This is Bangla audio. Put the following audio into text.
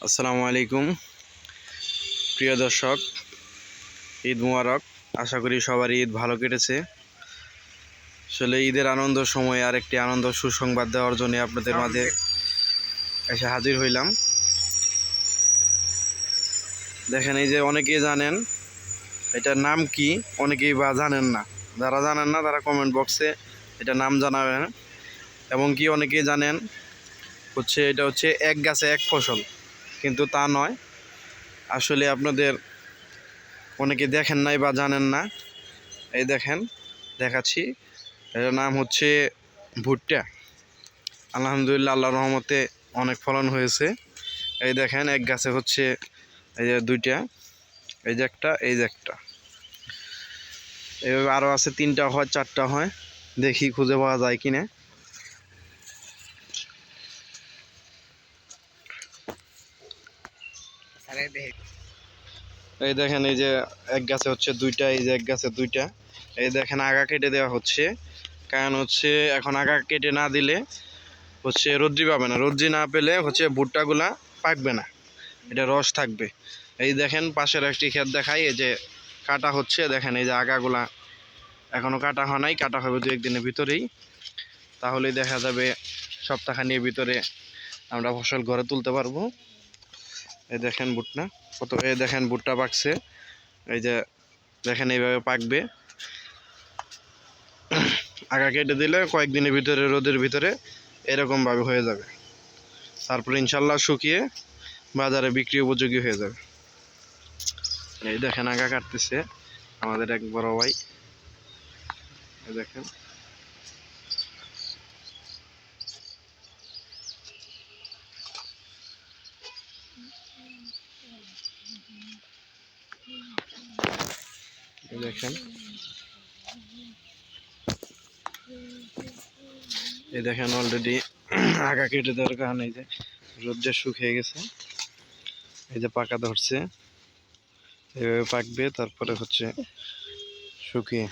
আসসালামু আলাইকুম প্রিয় দর্শক, ঈদ মুবারক। আশা করি সবার ঈদ ভালো কেটেছে। আসলে ঈদের আনন্দ সময় আর একটি আনন্দ সুসংবাদ দেওয়ার জন্য আপনাদের মাঝে এসে হাজির হইলাম। দেখেন, এই যে অনেকেই জানেন এটার নাম কি, অনেকেই বা জানেন না। যারা জানেন না তারা কমেন্ট বক্সে এটা নাম জানাবেন। এবং কি অনেকেই জানেন এটা হচ্ছে এক গাছে এক ফসল, কিন্তু তা নয়। আসলে আপনাদের অনেকে দেখেন নাই বা জানেন না। এই দেখেন, দেখাচ্ছি। এটার নাম হচ্ছে ভুট্টা। আলহামদুলিল্লাহ, আল্লাহর রহমতে অনেক ফলন হয়েছে। এই দেখেন, এক গাছে হচ্ছে এই যে দুইটা, এই যে একটা, এই যে একটা, এইভাবে আরও আছে, তিনটা হয়, চারটা হয়। দেখি খুঁজে পাওয়া যায় কিনা। এই দেখেন, এই যে এক গাছে হচ্ছে দুইটা, এই যে এক গাছে দুইটা। এই দেখেন, আগা কেটে দেওয়া হচ্ছে। কারণ হচ্ছে এখন আগা কেটে না দিলে রোদ্রি পাবে না। রোদ্রি না পেলে ভুট্টাগুলা পাকবে না, এটা রস থাকবে। এই দেখেন, পাশের একটি ক্ষেত দেখাই, এই যে কাটা হচ্ছে। দেখেন, এই যে আগাগুলা এখনো কাটা হয় নাই, কাটা হবে 2-1 দিনের ভিতরেই। তাহলেই দেখা যাবে সপ্তাহখানির ভিতরে আমরা ফসল ঘরে তুলতে পারবো। এই দেখেন ভুট্টা কত, এই দেখেন ভুট্টা পাকছে। এই যে দেখেন, এইভাবে পাকবে। আগা কেটে দিলে কয়েকদিনের ভিতরে রোদের ভিতরে এরকমভাবে হয়ে যাবে। তারপরে ইনশাল্লাহ শুকিয়ে বাজারে বিক্রি উপযোগী হয়ে যাবে। এই দেখেন, আগা কাটতেছে আমাদের এক বড় ভাই। এই দেখেন, এই দেখেন, এই দেখেন অলরেডি আগা কেটে দেওয়ার কারণে এই যে রোদ্রে শুকিয়ে গেছে। এই যে পাকা ধরছে, এইভাবে পাকবে, তারপরে শুকিয়ে